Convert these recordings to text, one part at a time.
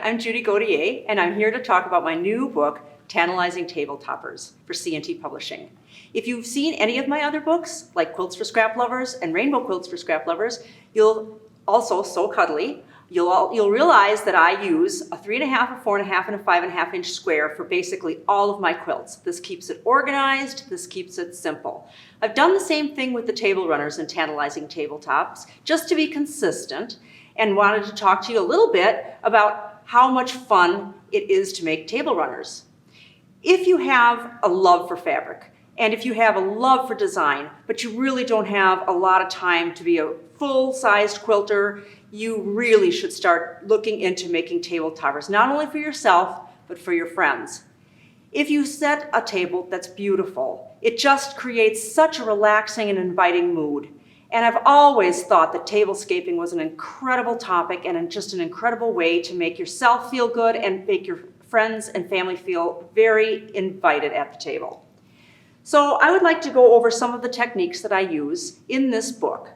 I'm Judy Gauthier, and I'm here to talk about my new book, Tantalizing Table Toppers, for C&T Publishing. If you've seen any of my other books, like Quilts for Scrap Lovers and Rainbow Quilts for Scrap Lovers, you'll also, So Cuddly, you'll realize that I use a 3.5, a 4.5, and a 5.5 inch square for basically all of my quilts. This keeps it organized, this keeps it simple. I've done the same thing with the table runners and tantalizing tabletops, just to be consistent, and wanted to talk to you a little bit about how much fun it is to make table runners. If you have a love for fabric, and if you have a love for design, but you really don't have a lot of time to be a full-sized quilter, you really should start looking into making table toppers, not only for yourself, but for your friends. If you set a table that's beautiful, it just creates such a relaxing and inviting mood. And I've always thought that tablescaping was an incredible topic and just an incredible way to make yourself feel good and make your friends and family feel very invited at the table. So I would like to go over some of the techniques that I use in this book.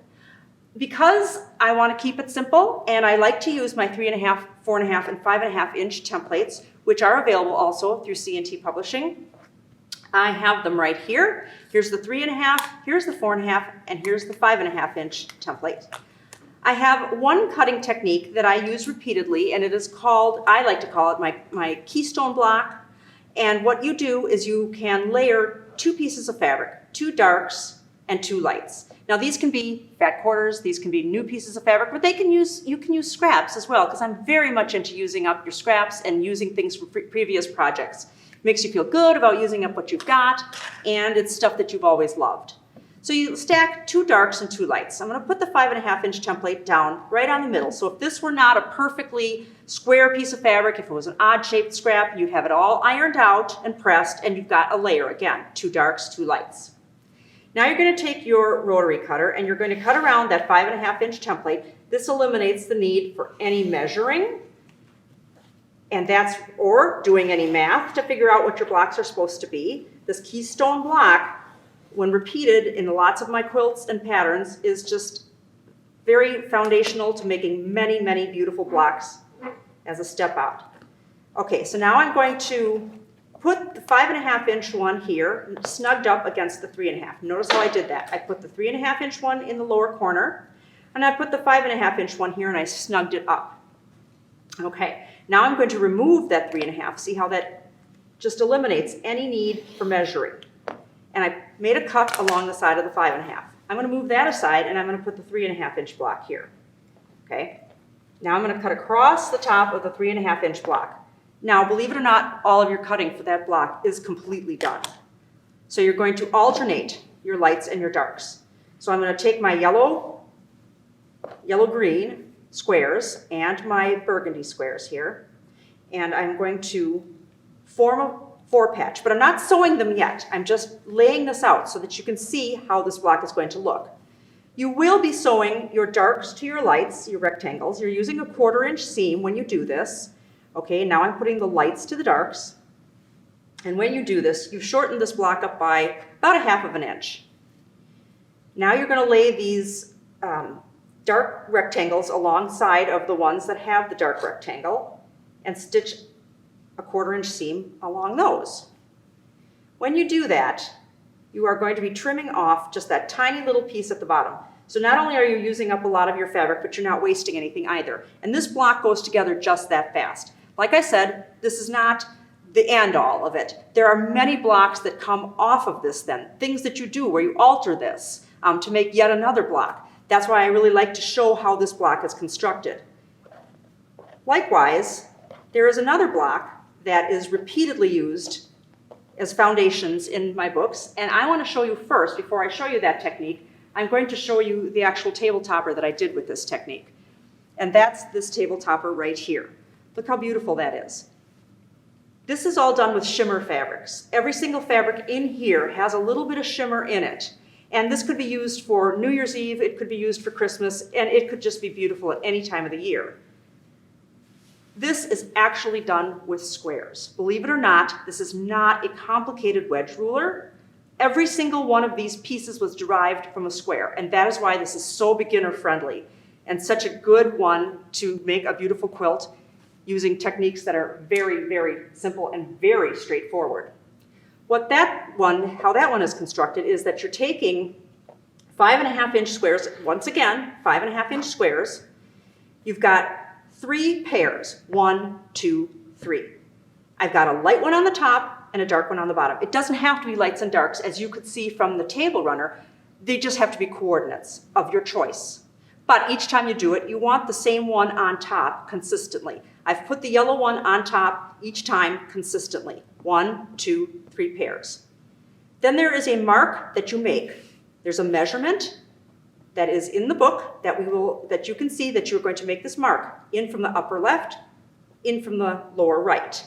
Because I want to keep it simple, and I like to use my 3.5, 4.5, and 5.5 inch templates, which are available also through C&T Publishing. I have them right here. Here's the 3.5, here's the 4.5, and here's the 5.5 inch template. I have one cutting technique that I use repeatedly, and it is called, I like to call it my keystone block. And what you do is you can layer two pieces of fabric, two darks and two lights. Now these can be fat quarters, these can be new pieces of fabric, but you can use scraps as well, because I'm very much into using up your scraps and using things from previous projects. It makes you feel good about using up what you've got, and it's stuff that you've always loved. So you stack two darks and two lights. I'm going to put the 5.5 inch template down right on the middle. So if this were not a perfectly square piece of fabric, if it was an odd shaped scrap, you'd have it all ironed out and pressed, and you've got a layer again, two darks, two lights. Now you're going to take your rotary cutter and you're going to cut around that 5.5 inch template. This eliminates the need for any measuring, or doing any math to figure out what your blocks are supposed to be. This keystone block, when repeated in lots of my quilts and patterns, is just very foundational to making many, many beautiful blocks as a step out. Okay, so now I'm going to put the 5.5 inch one here, snugged up against the 3.5. Notice how I did that. I put the 3.5 inch one in the lower corner, and I put the 5.5 inch one here, and I snugged it up. Okay, now I'm going to remove that 3.5. See how that just eliminates any need for measuring. And I made a cut along the side of the 5.5. I'm going to move that aside, and I'm going to put the 3.5 inch block here. Okay, now I'm going to cut across the top of the 3.5 inch block. Now, believe it or not, all of your cutting for that block is completely done. So you're going to alternate your lights and your darks. So I'm going to take my yellow-green squares and my burgundy squares here, and I'm going to form a 4-patch, but I'm not sewing them yet. I'm just laying this out so that you can see how this block is going to look. You will be sewing your darks to your lights, your rectangles. You're using a 1/4 inch seam when you do this. Okay, now I'm putting the lights to the darks. And when you do this, you shorten this block up by about 1/2 inch. Now you're going to lay these dark rectangles alongside of the ones that have the dark rectangle and stitch a 1/4 inch seam along those. When you do that, you are going to be trimming off just that tiny little piece at the bottom. So not only are you using up a lot of your fabric, but you're not wasting anything either. And this block goes together just that fast. Like I said, this is not the end all of it. There are many blocks that come off of this then, things that you do where you alter this to make yet another block. That's why I really like to show how this block is constructed. Likewise, there is another block that is repeatedly used as foundations in my books, and I want to show you first, before I show you that technique, I'm going to show you the actual table topper that I did with this technique. And that's this table topper right here. Look how beautiful that is. This is all done with shimmer fabrics. Every single fabric in here has a little bit of shimmer in it. And this could be used for New Year's Eve, it could be used for Christmas, and it could just be beautiful at any time of the year. This is actually done with squares. Believe it or not, this is not a complicated wedge ruler. Every single one of these pieces was derived from a square, and that is why this is so beginner friendly and such a good one to make a beautiful quilt. using techniques that are very, very simple and very straightforward. How that one is constructed is that you're taking 5.5-inch squares, once again, 5.5-inch squares. You've got 3 pairs, 1, 2, 3. I've got a light one on the top and a dark one on the bottom. It doesn't have to be lights and darks, as you could see from the table runner. They just have to be coordinates of your choice. But each time you do it, you want the same one on top consistently. I've put the yellow one on top each time consistently. 1, 2, 3 pairs. Then there is a mark that you make. There's a measurement that is in the book that you can see that you're going to make this mark in from the upper left, in from the lower right.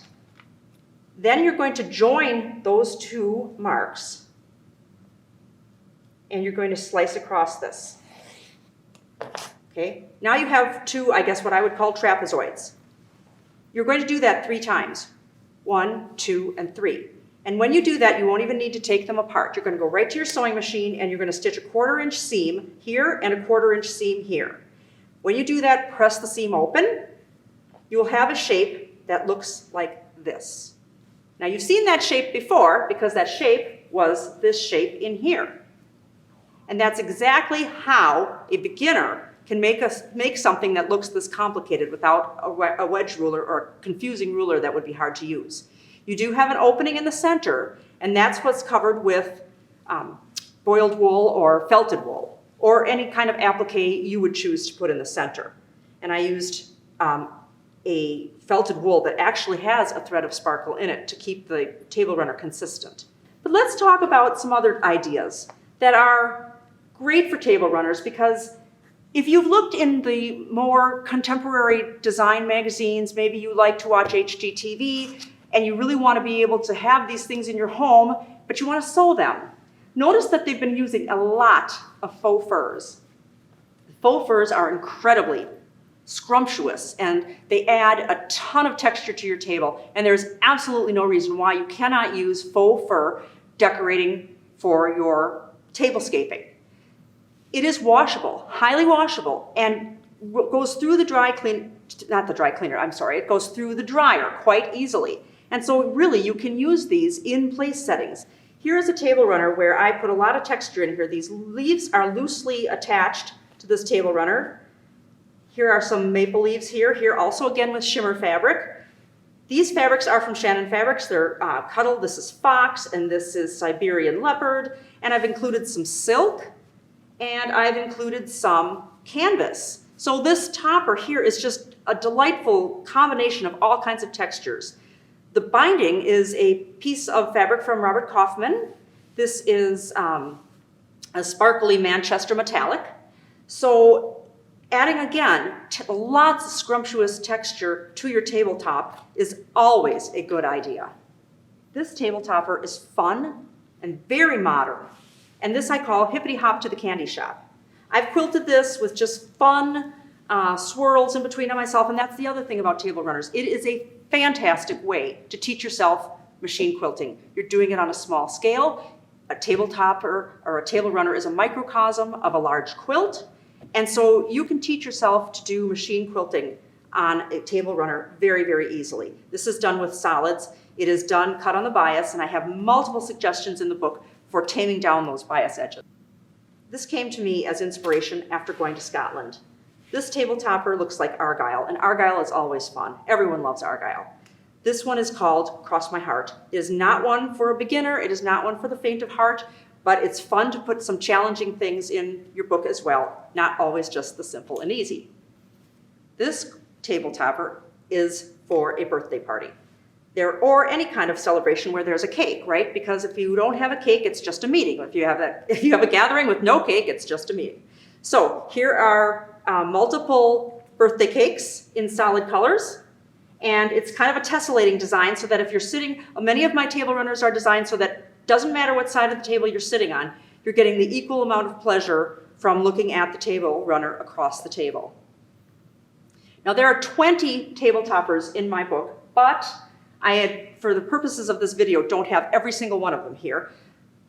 Then you're going to join those 2 marks, and you're going to slice across this. Okay, now you have 2, I guess what I would call trapezoids. You're going to do that 3 times. 1, 2, and 3. And when you do that, you won't even need to take them apart. You're going to go right to your sewing machine and you're going to stitch a 1/4-inch seam here and a 1/4-inch seam here. When you do that, press the seam open. You will have a shape that looks like this. Now you've seen that shape before because that shape was this shape in here. And that's exactly how a beginner can make something that looks this complicated without a wedge ruler or a confusing ruler that would be hard to use. You do have an opening in the center, and that's what's covered with boiled wool or felted wool, or any kind of applique you would choose to put in the center. And I used a felted wool that actually has a thread of sparkle in it to keep the table runner consistent. But let's talk about some other ideas that are great for table runners, because if you've looked in the more contemporary design magazines, maybe you like to watch HGTV, and you really want to be able to have these things in your home, but you want to sew them. Notice that they've been using a lot of faux furs. Faux furs are incredibly scrumptious, and they add a ton of texture to your table, and there's absolutely no reason why you cannot use faux fur decorating for your tablescaping. It is washable, highly washable, and goes through the it goes through the dryer quite easily. And so really you can use these in place settings. Here is a table runner where I put a lot of texture in here. These leaves are loosely attached to this table runner. Here are some maple leaves here also again with shimmer fabric. These fabrics are from Shannon Fabrics. They're Cuddle, this is Fox, and this is Siberian Leopard. And I've included some silk, and I've included some canvas. So this topper here is just a delightful combination of all kinds of textures. The binding is a piece of fabric from Robert Kaufman. This is a sparkly Manchester metallic. So adding again lots of scrumptious texture to your tabletop is always a good idea. This table topper is fun and very modern. And this I call hippity hop to the candy shop. I've quilted this with just fun swirls in between on myself, and that's the other thing about table runners. It is a fantastic way to teach yourself machine quilting. You're doing it on a small scale. A table topper or a table runner is a microcosm of a large quilt, and so you can teach yourself to do machine quilting on a table runner very, very easily. This is done with solids. It is done cut on the bias, and I have multiple suggestions in the book for taming down those bias edges. This came to me as inspiration after going to Scotland. This table topper looks like Argyle, and Argyle is always fun. Everyone loves Argyle. This one is called Cross My Heart. It is not one for a beginner, it is not one for the faint of heart, but it's fun to put some challenging things in your book as well, not always just the simple and easy. This table topper is for a birthday party. Or any kind of celebration where there's a cake, right? Because if you don't have a cake, it's just a meeting. If you have a gathering with no cake, it's just a meeting. So here are multiple birthday cakes in solid colors, and it's kind of a tessellating design so that if you're sitting, many of my table runners are designed so that it doesn't matter what side of the table you're sitting on, you're getting the equal amount of pleasure from looking at the table runner across the table. Now there are 20 table toppers in my book, but for the purposes of this video, don't have every single one of them here.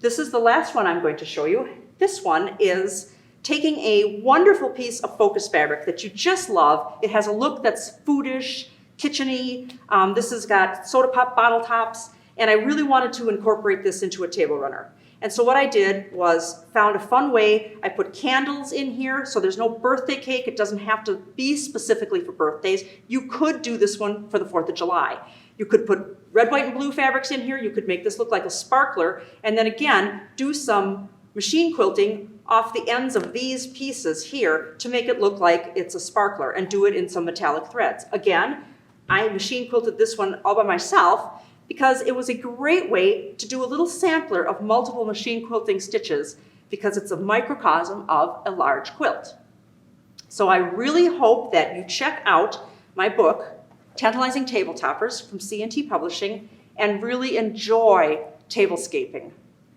This is the last one I'm going to show you. This one is taking a wonderful piece of focus fabric that you just love. It has a look that's foodish, kitchen-y. This has got soda pop bottle tops, and I really wanted to incorporate this into a table runner. And so what I did was found a fun way. I put candles in here, so there's no birthday cake. It doesn't have to be specifically for birthdays. You could do this one for the 4th of July. You could put red, white, and blue fabrics in here. You could make this look like a sparkler, and then again, do some machine quilting off the ends of these pieces here to make it look like it's a sparkler, and do it in some metallic threads. Again, I machine quilted this one all by myself because it was a great way to do a little sampler of multiple machine quilting stitches because it's a microcosm of a large quilt. So I really hope that you check out my book, Tantalizing Table Toppers from C&T Publishing, and really enjoy tablescaping.